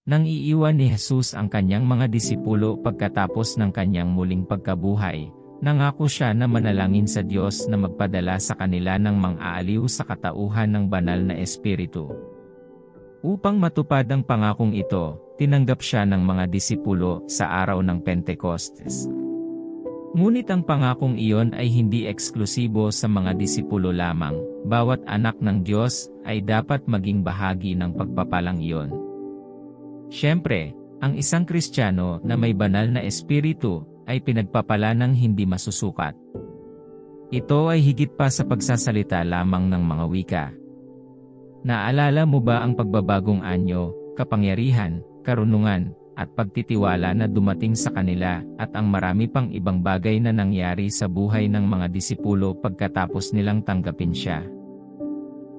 Nang iiwan ni Jesus ang kanyang mga disipulo pagkatapos ng kanyang muling pagkabuhay, nangako siya na manalangin sa Diyos na magpadala sa kanila ng mang-aaliw sa katauhan ng banal na Espiritu. Upang matupad ang pangakong ito, tinanggap siya ng mga disipulo sa araw ng Pentecostes. Ngunit ang pangakong iyon ay hindi eksklusibo sa mga disipulo lamang, bawat anak ng Diyos ay dapat maging bahagi ng pagpapalang iyon. Siyempre, ang isang Kristiyano na may banal na Espiritu ay pinagpapala ng hindi masusukat. Ito ay higit pa sa pagsasalita lamang ng mga wika. Naalala mo ba ang pagbabagong anyo, kapangyarihan, karunungan, at pagtitiwala na dumating sa kanila at ang marami pang ibang bagay na nangyari sa buhay ng mga disipulo pagkatapos nilang tanggapin siya?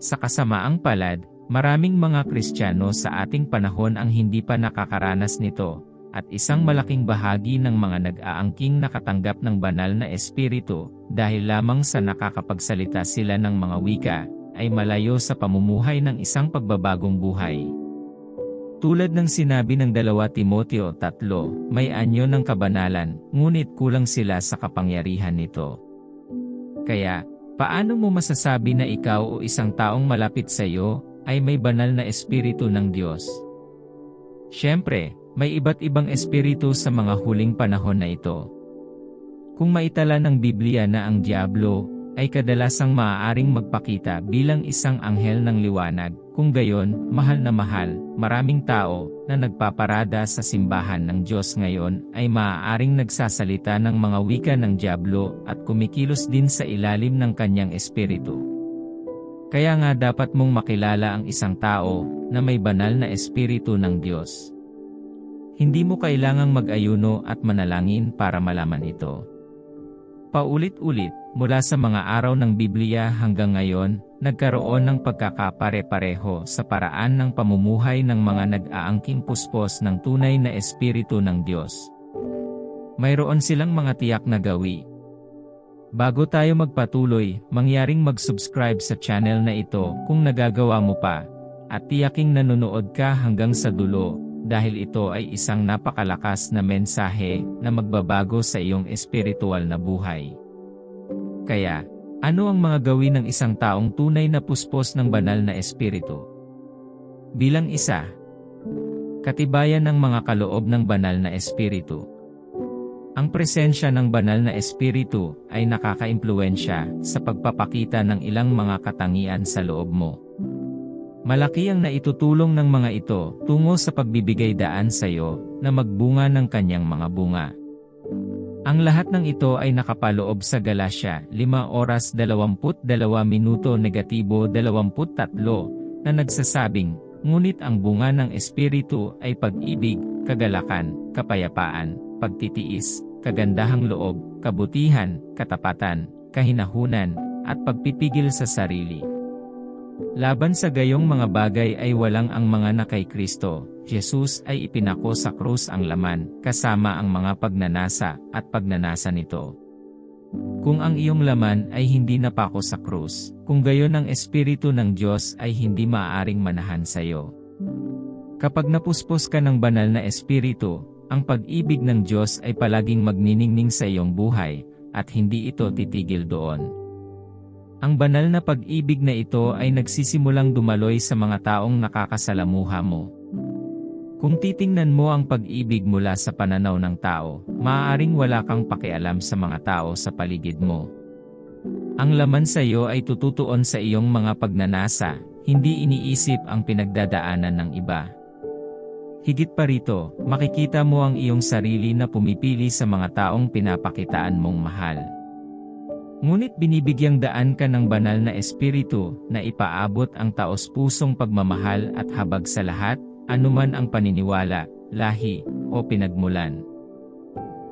Sa kasamaang palad, maraming mga Kristiyano sa ating panahon ang hindi pa nakakaranas nito, at isang malaking bahagi ng mga nag-aangking nakatanggap ng banal na Espiritu, dahil lamang sa nakakapagsalita sila ng mga wika, ay malayo sa pamumuhay ng isang pagbabagong buhay. Tulad ng sinabi ng 2 Timoteo 3, may anyo ng kabanalan, ngunit kulang sila sa kapangyarihan nito. Kaya, paano mo masasabi na ikaw o isang taong malapit sa iyo ay may banal na Espiritu ng Diyos? Siyempre, may iba't ibang espiritu sa mga huling panahon na ito. Kung maitala ng Biblia na ang Diablo ay kadalasang maaaring magpakita bilang isang anghel ng liwanag, kung gayon, mahal na mahal, maraming tao na nagpaparada sa simbahan ng Diyos ngayon ay maaaring nagsasalita ng mga wika ng Diablo at kumikilos din sa ilalim ng kanyang espiritu. Kaya nga dapat mong makilala ang isang tao na may banal na espiritu ng Diyos. Hindi mo kailangang mag-ayuno at manalangin para malaman ito. Paulit-ulit, mula sa mga araw ng Biblia hanggang ngayon, nagkaroon ng pagkakapare-pareho sa paraan ng pamumuhay ng mga nag-aangking puspos ng tunay na Espiritu ng Diyos. Mayroon silang mga tiyak na gawi. Bago tayo magpatuloy, mangyaring mag-subscribe sa channel na ito kung nagagawa mo pa, at tiyaking nanonood ka hanggang sa dulo, dahil ito ay isang napakalakas na mensahe na magbabago sa iyong espiritual na buhay. Kaya, ano ang mga gawin ng isang taong tunay na puspos ng banal na espiritu? Bilang isa, katibayan ng mga kaloob ng banal na espiritu. Ang presensya ng banal na espiritu ay nakakaimpluwensya sa pagpapakita ng ilang mga katangian sa loob mo. Malaki ang naitutulong ng mga ito tungo sa pagbibigay daan sa iyo na magbunga ng kanyang mga bunga. Ang lahat ng ito ay nakapaloob sa Galatia 5:22 -23 na nagsasabing, ngunit ang bunga ng Espiritu ay pag-ibig, kagalakan, kapayapaan, pagtitiis, kagandahang loob, kabutihan, katapatan, kahinahunan, at pagpipigil sa sarili. Laban sa gayong mga bagay ay walang ang mga na kay Kristo, Jesus ay ipinako sa krus ang laman, kasama ang mga pagnanasa at pagnanasa nito. Kung ang iyong laman ay hindi napako sa krus, kung gayon ang Espiritu ng Diyos ay hindi maaaring manahan sa iyo. Kapag napuspos ka ng banal na Espiritu, ang pag-ibig ng Diyos ay palaging magniningning sa iyong buhay, at hindi ito titigil doon. Ang banal na pag-ibig na ito ay nagsisimulang dumaloy sa mga taong nakakasalamuha mo. Kung titingnan mo ang pag-ibig mula sa pananaw ng tao, maaaring wala kang pakialam sa mga tao sa paligid mo. Ang laman sa iyo ay tututuon sa iyong mga pagnanasa, hindi iniisip ang pinagdadaanan ng iba. Higit pa rito, makikita mo ang iyong sarili na pumipili sa mga taong pinapakitaan mong mahal. Ngunit binibigyang daan ka ng banal na espiritu na ipaabot ang taos-pusong pagmamahal at habag sa lahat, anuman ang paniniwala, lahi, o pinagmulan.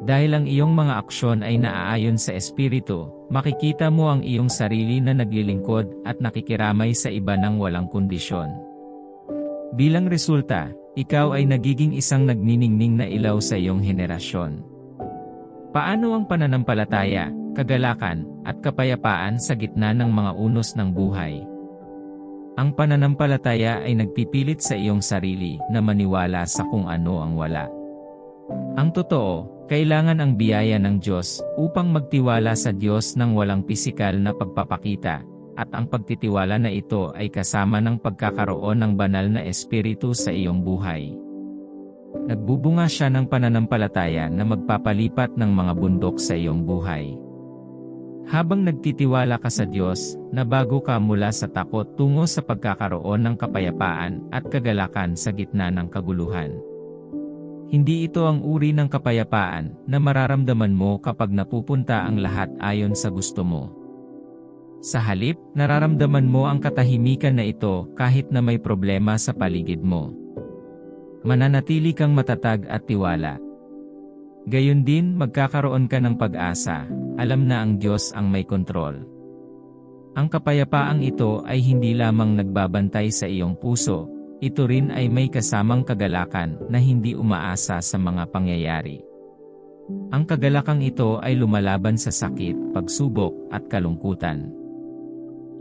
Dahil ang iyong mga aksyon ay naaayon sa espiritu, makikita mo ang iyong sarili na naglilingkod at nakikiramay sa iba ng walang kondisyon. Bilang resulta, ikaw ay nagiging isang nagniningning na ilaw sa iyong henerasyon. Paano ang pananampalataya, kagalakan, at kapayapaan sa gitna ng mga unos ng buhay? Ang pananampalataya ay nagpipilit sa iyong sarili na maniwala sa kung ano ang wala. Ang totoo, kailangan ang biyaya ng Diyos upang magtiwala sa Diyos ng walang pisikal na pagpapakita, at ang pagtitiwala na ito ay kasama ng pagkakaroon ng banal na espiritu sa iyong buhay. Nagbubunga siya ng pananampalataya na magpapalipat ng mga bundok sa iyong buhay. Habang nagtitiwala ka sa Diyos, nabago ka mula sa takot tungo sa pagkakaroon ng kapayapaan at kagalakan sa gitna ng kaguluhan. Hindi ito ang uri ng kapayapaan na mararamdaman mo kapag napupunta ang lahat ayon sa gusto mo. Sa halip, nararamdaman mo ang katahimikan na ito kahit na may problema sa paligid mo. Mananatili kang matatag at tiwala. Gayon din, magkakaroon ka ng pag-asa, alam na ang Diyos ang may kontrol. Ang kapayapaang ito ay hindi lamang nagbabantay sa iyong puso, ito rin ay may kasamang kagalakan na hindi umaasa sa mga pangyayari. Ang kagalakang ito ay lumalaban sa sakit, pagsubok, at kalungkutan.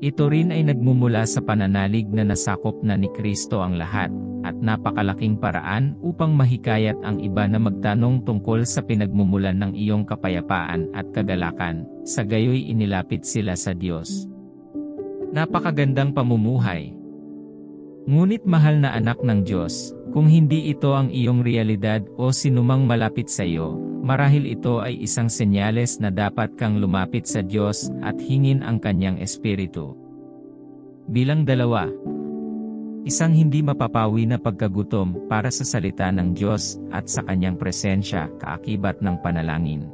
Ito rin ay nagmumula sa pananalig na nasakop na ni Kristo ang lahat, at napakalaking paraan upang mahikayat ang iba na magtanong tungkol sa pinagmumulan ng iyong kapayapaan at kagalakan, sa gayoy inilapit sila sa Diyos. Napakagandang pamumuhay. Ngunit mahal na anak ng Diyos, kung hindi ito ang iyong realidad o sinumang malapit sa iyo, marahil ito ay isang senyales na dapat kang lumapit sa Diyos at hingin ang kanyang espiritu. Bilang 2. Isang hindi mapapawi na pagkagutom para sa salita ng Diyos at sa kanyang presensya kaakibat ng panalangin.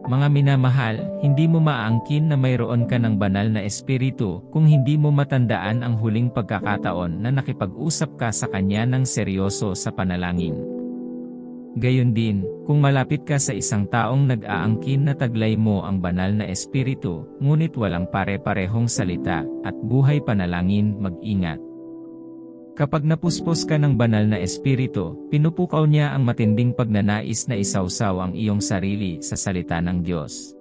Mga minamahal, hindi mo maaangkin na mayroon ka ng banal na espiritu kung hindi mo matandaan ang huling pagkakataon na nakipag-usap ka sa kanya ng seryoso sa panalangin. Gayon din, kung malapit ka sa isang taong nag-aangkin na taglay mo ang banal na espiritu, ngunit walang pare-parehong salita at buhay panalangin, mag-ingat. Kapag napuspos ka ng banal na espiritu, pinupukaw niya ang matinding pagnanais na isawsaw ang iyong sarili sa salita ng Diyos.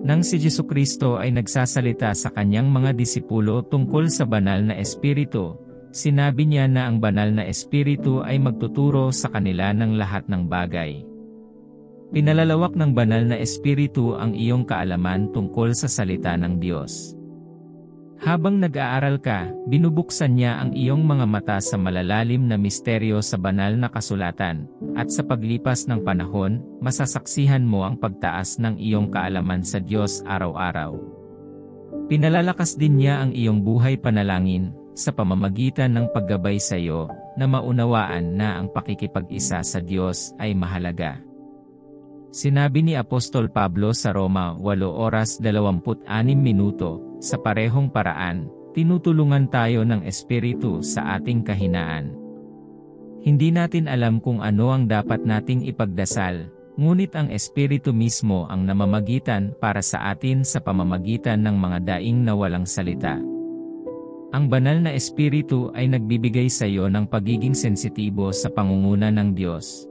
Nang si Jesucristo ay nagsasalita sa kanyang mga disipulo tungkol sa banal na espiritu, sinabi niya na ang banal na espiritu ay magtuturo sa kanila ng lahat ng bagay. Pinalalawak ng banal na espiritu ang iyong kaalaman tungkol sa salita ng Diyos. Habang nag-aaral ka, binubuksan niya ang iyong mga mata sa malalalim na misteryo sa banal na kasulatan, at sa paglipas ng panahon, masasaksihan mo ang pagtaas ng iyong kaalaman sa Diyos araw-araw. Pinalalakas din niya ang iyong buhay panalangin, sa pamamagitan ng paggabay sa iyo, na maunawaan na ang pakikipag-isa sa Diyos ay mahalaga. Sinabi ni Apostol Pablo sa Roma 8:26, sa parehong paraan, tinutulungan tayo ng Espiritu sa ating kahinaan. Hindi natin alam kung ano ang dapat nating ipagdasal, ngunit ang Espiritu mismo ang namamagitan para sa atin sa pamamagitan ng mga daing na walang salita. Ang banal na Espiritu ay nagbibigay sa iyo ng pagiging sensitibo sa pangunguna ng Diyos.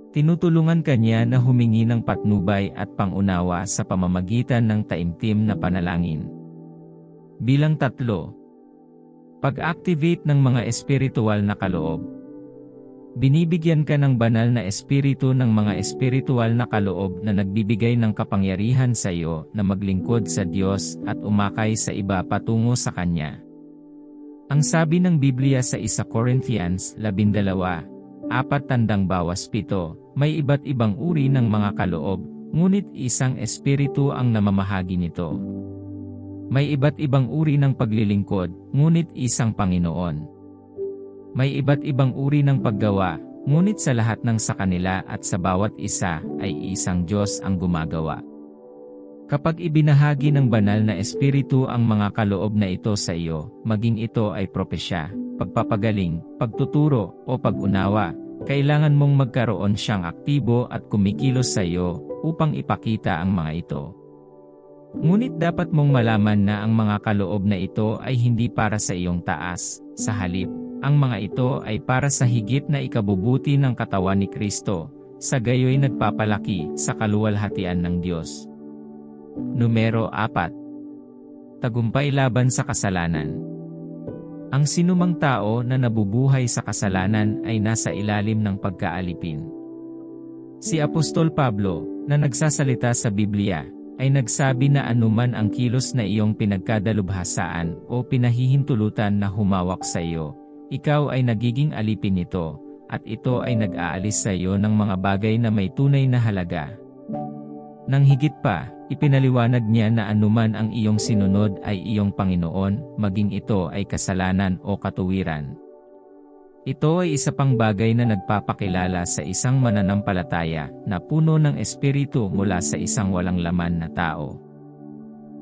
Tinutulungan ka niya na humingi ng patnubay at pangunawa sa pamamagitan ng taimtim na panalangin. Bilang 3. Pag-activate ng mga espiritual na kaloob. Binibigyan ka ng banal na espiritu ng mga espiritual na kaloob na nagbibigay ng kapangyarihan sa iyo na maglingkod sa Diyos at umakay sa iba patungo sa Kanya. Ang sabi ng Biblia sa 1 Corinthians 12:4, may iba't ibang uri ng mga kaloob, ngunit isang espiritu ang namamahagi nito. May iba't ibang uri ng paglilingkod, ngunit isang Panginoon. May iba't ibang uri ng paggawa, ngunit sa lahat ng sa kanila at sa bawat isa ay isang Diyos ang gumagawa. Kapag ibinahagi ng banal na espiritu ang mga kaloob na ito sa iyo, maging ito ay propesya, pagpapagaling, pagtuturo, o pag-unawa, kailangan mong magkaroon siyang aktibo at kumikilos sa iyo upang ipakita ang mga ito. Ngunit dapat mong malaman na ang mga kaloob na ito ay hindi para sa iyong taas, sa halip, ang mga ito ay para sa higit na ikabubuti ng katawan ni Kristo, sa gayoy nagpapalaki sa kaluwalhatian ng Diyos. Numero 4. Tagumpay laban sa kasalanan. Ang sinumang tao na nabubuhay sa kasalanan ay nasa ilalim ng pagkaalipin. Si Apostol Pablo, na nagsasalita sa Biblia, ay nagsabi na anuman ang kilos na iyong pinagkadalubhasaan o pinahihintulutan na humawak sa iyo, ikaw ay nagiging alipin nito, at ito ay nag-aalis sa iyo ng mga bagay na may tunay na halaga. Nang higit pa, ipinaliwanag niya na anuman ang iyong sinunod ay iyong Panginoon, maging ito ay kasalanan o katuwiran. Ito ay isa pang bagay na nagpapakilala sa isang mananampalataya na puno ng espiritu mula sa isang walang laman na tao.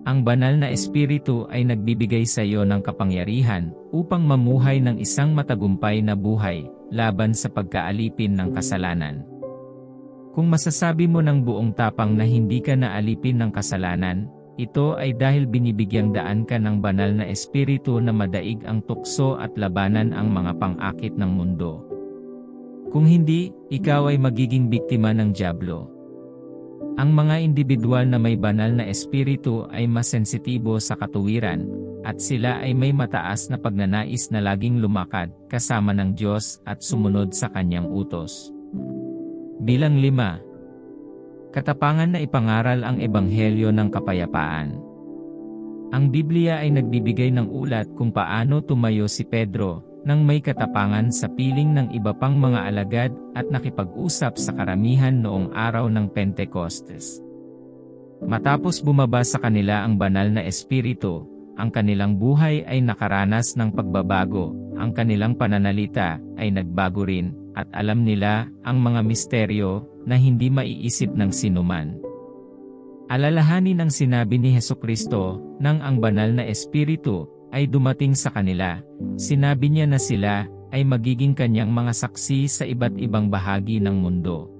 Ang banal na espiritu ay nagbibigay sa iyo ng kapangyarihan upang mamuhay ng isang matagumpay na buhay laban sa pagkaalipin ng kasalanan. Kung masasabi mo ng buong tapang na hindi ka naalipin ng kasalanan, ito ay dahil binibigyang daan ka ng banal na espiritu na madaig ang tukso at labanan ang mga pang-akit ng mundo. Kung hindi, ikaw ay magiging biktima ng dyablo. Ang mga individual na may banal na espiritu ay mas sensitibo sa katuwiran, at sila ay may mataas na pagnanais na laging lumakad kasama ng Diyos at sumunod sa Kanyang utos. Bilang 5. Katapangan na ipangaral ang Ebanghelyo ng Kapayapaan. Ang Biblia ay nagbibigay ng ulat kung paano tumayo si Pedro nang may katapangan sa piling ng iba pang mga alagad at nakipag-usap sa karamihan noong araw ng Pentecostes. Matapos bumaba sa kanila ang banal na espiritu, ang kanilang buhay ay nakaranas ng pagbabago, ang kanilang pananalita ay nagbago rin, at alam nila ang mga misteryo na hindi maiisip ng sinuman. Alalahanin ang sinabi ni Hesukristo nang ang banal na espiritu ay dumating sa kanila. Sinabi niya na sila ay magiging kanyang mga saksi sa iba't ibang bahagi ng mundo.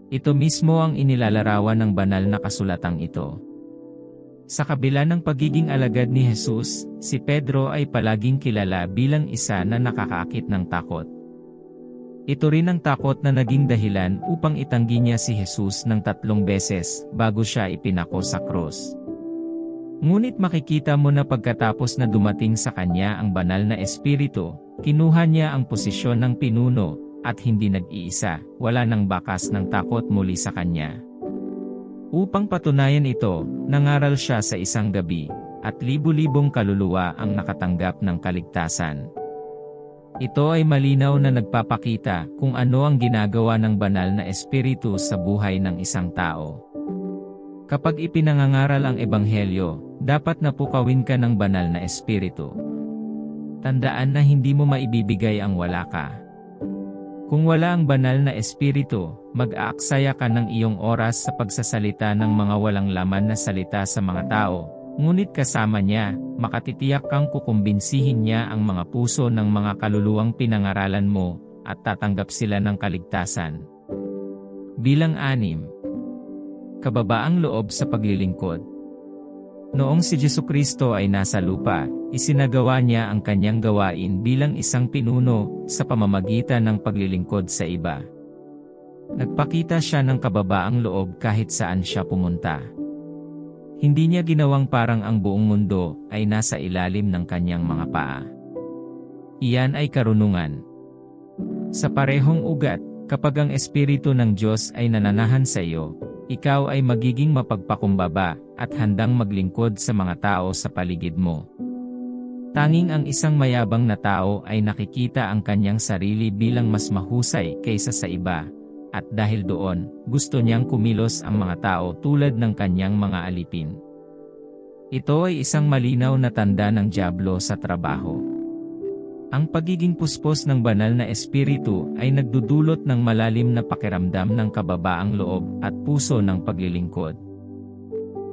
Ito mismo ang inilalarawan ng banal na kasulatang ito. Sa kabila ng pagiging alagad ni Jesus, si Pedro ay palaging kilala bilang isa na nakakaakit ng takot. Ito rin ang takot na naging dahilan upang itanggi niya si Jesus ng 3 beses bago siya ipinako sa krus. Ngunit makikita mo na pagkatapos na dumating sa kanya ang banal na espiritu, kinuha niya ang posisyon ng pinuno, at hindi nag-iisa, wala nang bakas ng takot muli sa kanya. Upang patunayan ito, nangaral siya sa isang gabi, at libu-libong kaluluwa ang nakatanggap ng kaligtasan. Ito ay malinaw na nagpapakita kung ano ang ginagawa ng banal na espiritu sa buhay ng isang tao. Kapag ipinangangaral ang Ebanghelyo, dapat na pukawin ka ng banal na espiritu. Tandaan na hindi mo maibibigay ang wala ka. Kung wala ang banal na espiritu, mag-aaksaya ka ng iyong oras sa pagsasalita ng mga walang laman na salita sa mga tao. Ngunit kasama niya, makatitiyak kang kukumbinsihin niya ang mga puso ng mga kaluluwang pinangaralan mo, at tatanggap sila ng kaligtasan. Bilang 6. Kababaang loob sa paglilingkod. Noong si Jesucristo ay nasa lupa, isinagawa niya ang kanyang gawain bilang isang pinuno sa pamamagitan ng paglilingkod sa iba. Nagpakita siya ng kababaang loob kahit saan siya pumunta. Hindi niya ginawang parang ang buong mundo ay nasa ilalim ng kanyang mga paa. Iyan ay karunungan. Sa parehong ugat, kapag ang Espiritu ng Diyos ay nananahan sa iyo, ikaw ay magiging mapagpakumbaba at handang maglingkod sa mga tao sa paligid mo. Tanging ang isang mayabang na tao ay nakikita ang kanyang sarili bilang mas mahusay kaysa sa iba, at dahil doon, gusto niyang kumilos ang mga tao tulad ng kanyang mga alipin. Ito ay isang malinaw na tanda ng dyablo sa trabaho. Ang pagiging puspos ng banal na espiritu ay nagdudulot ng malalim na pakiramdam ng kababaang loob at puso ng paglilingkod.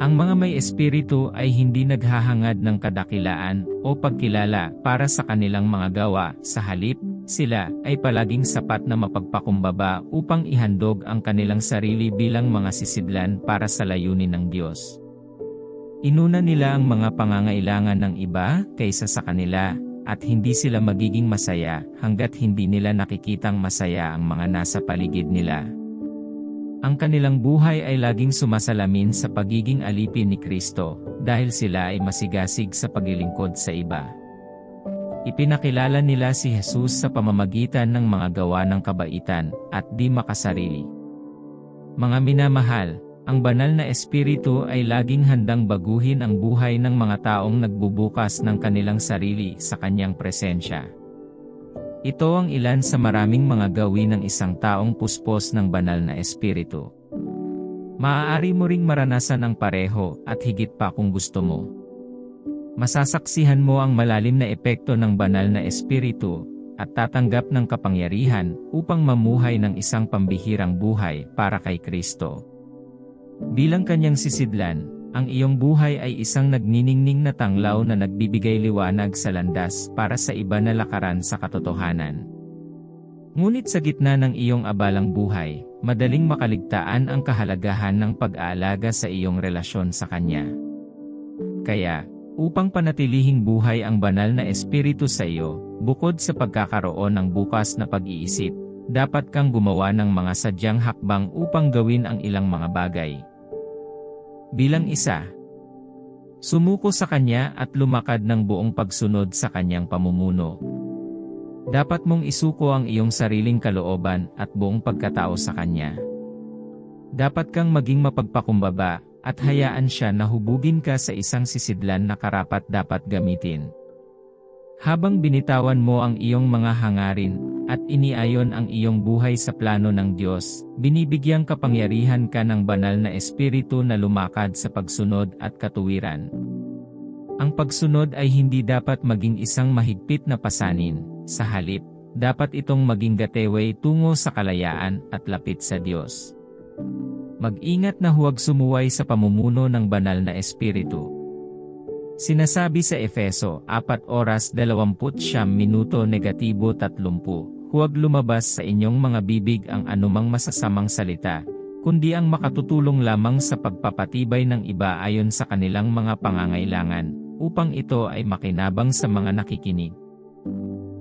Ang mga may espiritu ay hindi naghahangad ng kadakilaan o pagkilala para sa kanilang mga gawa, sa halip, sila ay palaging sapat na mapagpakumbaba upang ihandog ang kanilang sarili bilang mga sisidlan para sa layunin ng Diyos. Inuna nila ang mga pangangailangan ng iba kaysa sa kanila, at hindi sila magiging masaya hanggat hindi nila nakikitang masaya ang mga nasa paligid nila. Ang kanilang buhay ay laging sumasalamin sa pagiging alipin ni Kristo, dahil sila ay masigasig sa paglilingkod sa iba. Ipinakilala nila si Jesus sa pamamagitan ng mga gawa ng kabaitan at di makasarili. Mga minamahal, ang banal na espiritu ay laging handang baguhin ang buhay ng mga taong nagbubukas ng kanilang sarili sa kanyang presensya. Ito ang ilan sa maraming mga gawin ng isang taong puspos ng banal na espiritu. Maaari mo ring maranasan ang pareho at higit pa kung gusto mo. Masasaksihan mo ang malalim na epekto ng banal na espiritu at tatanggap ng kapangyarihan upang mamuhay ng isang pambihirang buhay para kay Kristo. Bilang kanyang sisidlan, ang iyong buhay ay isang nagniningning na tanglaw na nagbibigay liwanag sa landas para sa iba na lakaran sa katotohanan. Ngunit sa gitna ng iyong abalang buhay, madaling makaligtaan ang kahalagahan ng pag-aalaga sa iyong relasyon sa Kanya. Kaya, upang panatilihing buhay ang banal na espiritu sa iyo, bukod sa pagkakaroon ng bukas na pag-iisip, dapat kang gumawa ng mga sadyang hakbang upang gawin ang ilang mga bagay. Bilang isa, sumuko sa Kanya at lumakad ng buong pagsunod sa Kanyang pamumuno. Dapat mong isuko ang iyong sariling kalooban at buong pagkatao sa Kanya. Dapat kang maging mapagpakumbaba at hayaan Siya na hubugin ka sa isang sisidlan na karapat-dapat gamitin. Habang binitawan mo ang iyong mga hangarin at iniayon ang iyong buhay sa plano ng Diyos, binibigyang kapangyarihan ka ng banal na espiritu na lumakad sa pagsunod at katuwiran. Ang pagsunod ay hindi dapat maging isang mahigpit na pasanin, sa halip, dapat itong maging gateway tungo sa kalayaan at lapit sa Diyos. Mag-ingat na huwag sumuway sa pamumuno ng banal na espiritu. Sinasabi sa Efeso 4:29, huwag lumabas sa inyong mga bibig ang anumang masasamang salita, kundi ang makatutulong lamang sa pagpapatibay ng iba ayon sa kanilang mga pangangailangan, upang ito ay makinabang sa mga nakikinig.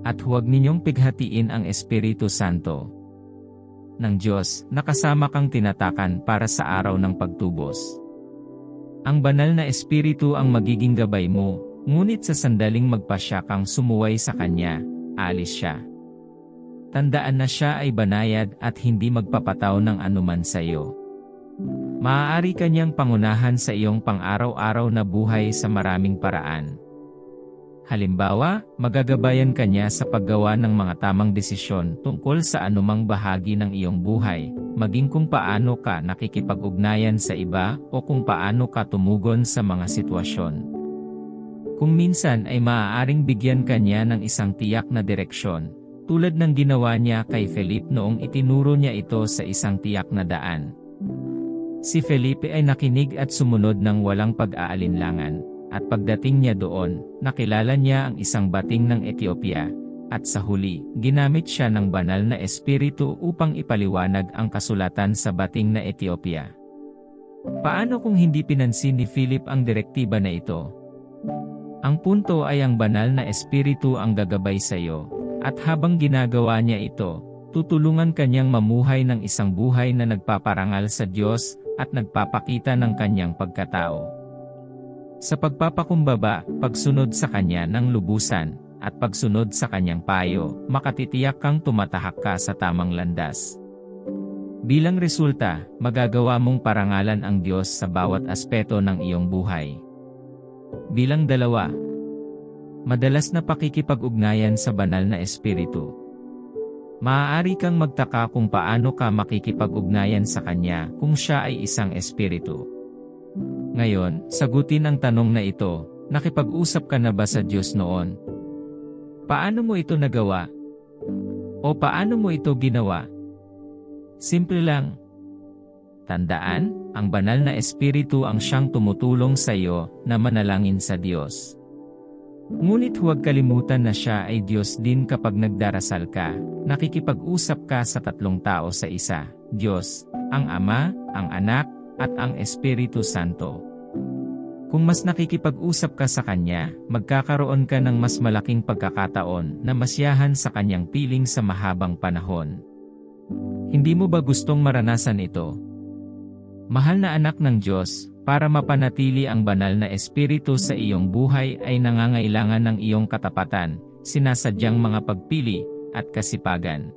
At huwag ninyong pighatiin ang Espiritu Santo ng Diyos na kasama kang tinatakan para sa araw ng pagtubos. Ang banal na espiritu ang magiging gabay mo, ngunit sa sandaling magpasya kang sumuway sa Kanya, alis Siya. Tandaan na Siya ay banayad at hindi magpapataw ng anuman sa iyo. Maaari Kanyang pangunahan sa iyong pang-araw-araw na buhay sa maraming paraan. Halimbawa, magagabayan Kanya sa paggawa ng mga tamang desisyon tungkol sa anumang bahagi ng iyong buhay, maging kung paano ka nakikipag-ugnayan sa iba o kung paano ka tumugon sa mga sitwasyon. Kung minsan ay maaaring bigyan Kanya ng isang tiyak na direksyon, tulad ng ginawa Niya kay Felipe noong itinuro Niya ito sa isang tiyak na daan. Si Felipe ay nakinig at sumunod ng walang pag-aalinlangan. At pagdating niya doon, nakilala niya ang isang bating ng Ethiopia, at sa huli, ginamit siya ng banal na espiritu upang ipaliwanag ang kasulatan sa bating na Ethiopia. Paano kung hindi pinansin ni Philip ang direktiba na ito? Ang punto ay ang banal na espiritu ang gagabay sa iyo, at habang ginagawa niya ito, tutulungan kanyang mamuhay ng isang buhay na nagpaparangal sa Diyos at nagpapakita ng kanyang pagkatao. Sa pagpapakumbaba, pagsunod sa Kanya ng lubusan, at pagsunod sa Kanyang payo, makatitiyak kang tumatahak ka sa tamang landas. Bilang resulta, magagawa mong parangalan ang Diyos sa bawat aspeto ng iyong buhay. Bilang 2, madalas na pakikipag-ugnayan sa banal na espiritu. Maaari kang magtaka kung paano ka makikipag-ugnayan sa Kanya kung Siya ay isang espiritu. Ngayon, sagutin ang tanong na ito, nakipag-usap ka na ba sa Diyos noon? Paano mo ito nagawa? O paano mo ito ginawa? Simple lang. Tandaan, ang banal na espiritu ang siyang tumutulong sa iyo na manalangin sa Diyos. Ngunit huwag kalimutan na Siya ay Diyos din kapag nagdarasal ka, nakikipag-usap ka sa tatlong tao sa isa, Diyos, ang Ama, ang Anak, at ang Espiritu Santo. Kung mas nakikipag-usap ka sa Kanya, magkakaroon ka ng mas malaking pagkakataon na masiyahan sa Kanyang piling sa mahabang panahon. Hindi mo ba gustong maranasan ito? Mahal na anak ng Diyos, para mapanatili ang banal na espiritu sa iyong buhay ay nangangailangan ng iyong katapatan, sinasadyang mga pagpili, at kasipagan.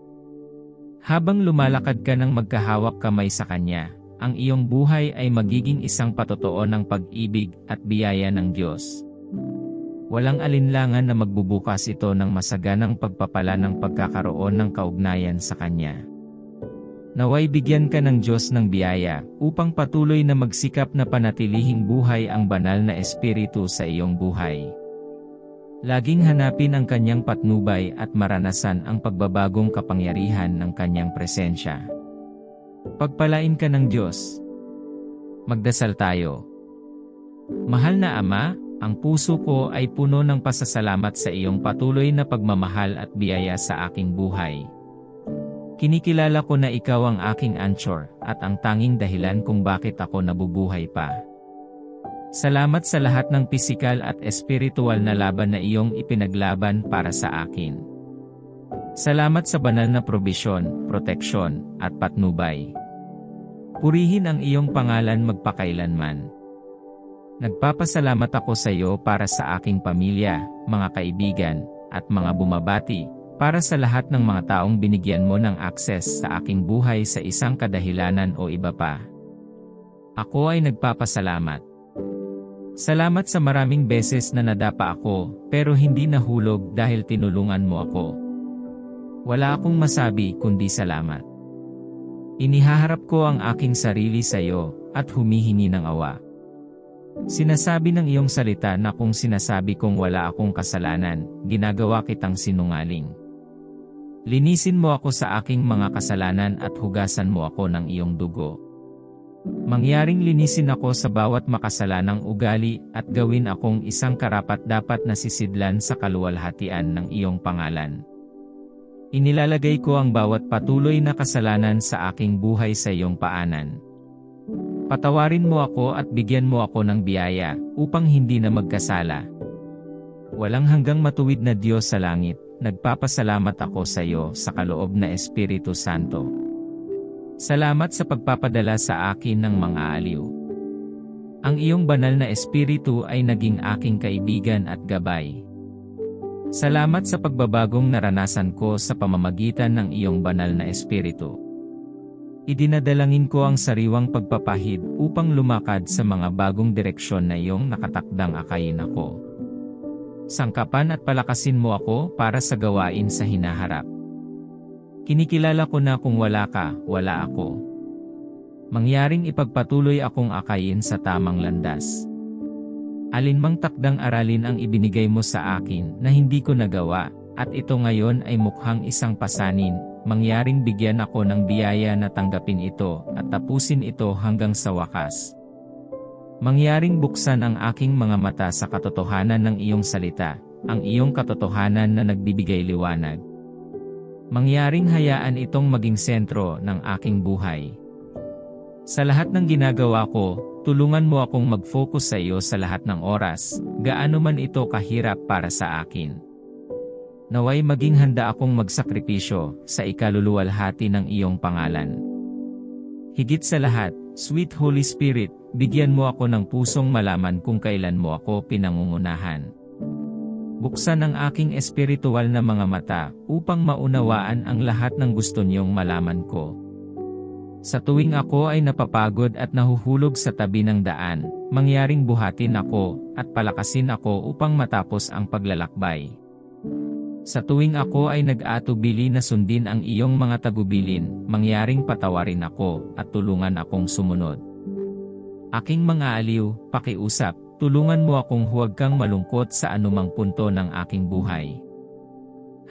Habang lumalakad ka ng magkahawak kamay sa Kanya, ang iyong buhay ay magiging isang patotoo ng pag-ibig at biyaya ng Diyos. Walang alinlangan na magbubukas ito ng masaganang pagpapala ng pagkakaroon ng kaugnayan sa Kanya. Naway bigyan ka ng Diyos ng biyaya upang patuloy na magsikap na panatilihing buhay ang banal na Espiritu sa iyong buhay. Laging hanapin ang Kanyang patnubay at maranasan ang pagbabagong kapangyarihan ng Kanyang presensya. Pagpalain ka ng Diyos. Magdasal tayo. Mahal na Ama, ang puso ko ay puno ng pasasalamat sa iyong patuloy na pagmamahal at biyaya sa aking buhay. Kinikilala ko na ikaw ang aking anchor at ang tanging dahilan kung bakit ako nabubuhay pa. Salamat sa lahat ng pisikal at espiritual na laban na iyong ipinaglaban para sa akin. Salamat sa banal na probisyon, proteksyon, at patnubay. Purihin ang iyong pangalan magpakailanman. Nagpapasalamat ako sa iyo para sa aking pamilya, mga kaibigan, at mga bumabati, para sa lahat ng mga taong binigyan mo ng akses sa aking buhay sa isang kadahilanan o iba pa. Ako ay nagpapasalamat. Salamat sa maraming beses na nadapa ako, pero hindi nahulog dahil tinulungan mo ako. Wala akong masabi kundi salamat. Inihaharap ko ang aking sarili sa iyo, at humihingi ng awa. Sinasabi ng iyong salita na kung sinasabi kong wala akong kasalanan, ginagawa kitang sinungaling. Linisin mo ako sa aking mga kasalanan at hugasan mo ako ng iyong dugo. Mangyaring linisin ako sa bawat makasalanang ugali at gawin akong isang karapat-dapat na sisidlan sa kaluwalhatian ng iyong pangalan. Inilalagay ko ang bawat patuloy na kasalanan sa aking buhay sa iyong paanan. Patawarin mo ako at bigyan mo ako ng biyaya upang hindi na magkasala. Walang hanggang matuwid na Diyos sa langit, nagpapasalamat ako sa iyo sa kaloob na Espiritu Santo. Salamat sa pagpapadala sa akin ng mga aliw. Ang iyong banal na Espiritu ay naging aking kaibigan at gabay. Salamat sa pagbabagong naranasan ko sa pamamagitan ng iyong banal na Espiritu. Idinadalangin ko ang sariwang pagpapahid upang lumakad sa mga bagong direksyon na iyong nakatakdang akayin ako. Sangkapan at palakasin mo ako para sa gawain sa hinaharap. Kinikilala ko na kung wala ka, wala ako. Mangyaring ipagpatuloy akong akayin sa tamang landas. Alinmang takdang aralin ang ibinigay mo sa akin na hindi ko nagawa, at ito ngayon ay mukhang isang pasanin, mangyaring bigyan ako ng biyaya na tanggapin ito at tapusin ito hanggang sa wakas. Mangyaring buksan ang aking mga mata sa katotohanan ng iyong salita, ang iyong katotohanan na nagbibigay liwanag. Mangyaring hayaan itong maging sentro ng aking buhay. Sa lahat ng ginagawa ko, tulungan mo akong mag-focus sa iyo sa lahat ng oras, gaano man ito kahirap para sa akin. Naway maging handa akong magsakripisyo sa ikaluluwalhati ng iyong pangalan. Higit sa lahat, Sweet Holy Spirit, bigyan mo ako ng pusong malaman kung kailan mo ako pinangungunahan. Buksan ang aking espiritual na mga mata upang maunawaan ang lahat ng gusto niyong malaman ko. Sa tuwing ako ay napapagod at nahuhulog sa tabi ng daan, mangyaring buhatin ako at palakasin ako upang matapos ang paglalakbay. Sa tuwing ako ay nag-atubili na sundin ang iyong mga tagubilin, mangyaring patawarin ako at tulungan akong sumunod. Aking mga aliw, pakiusap, tulungan mo akong huwag kang malungkot sa anumang punto ng aking buhay.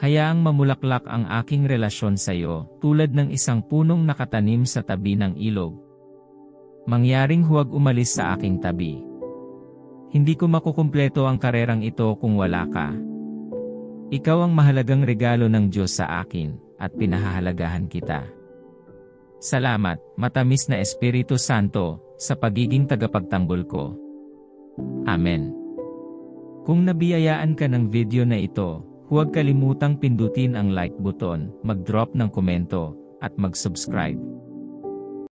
Hayaang mamulaklak ang aking relasyon sa iyo, tulad ng isang punong nakatanim sa tabi ng ilog. Mangyaring huwag umalis sa aking tabi. Hindi ko makukumpleto ang karerang ito kung wala ka. Ikaw ang mahalagang regalo ng Diyos sa akin, at pinahahalagahan kita. Salamat, matamis na Espiritu Santo, sa pagiging tagapagtanggol ko. Amen. Kung nabiyayaan ka ng video na ito, huwag kalimutang pindutin ang like button, mag-drop ng komento, at mag-subscribe.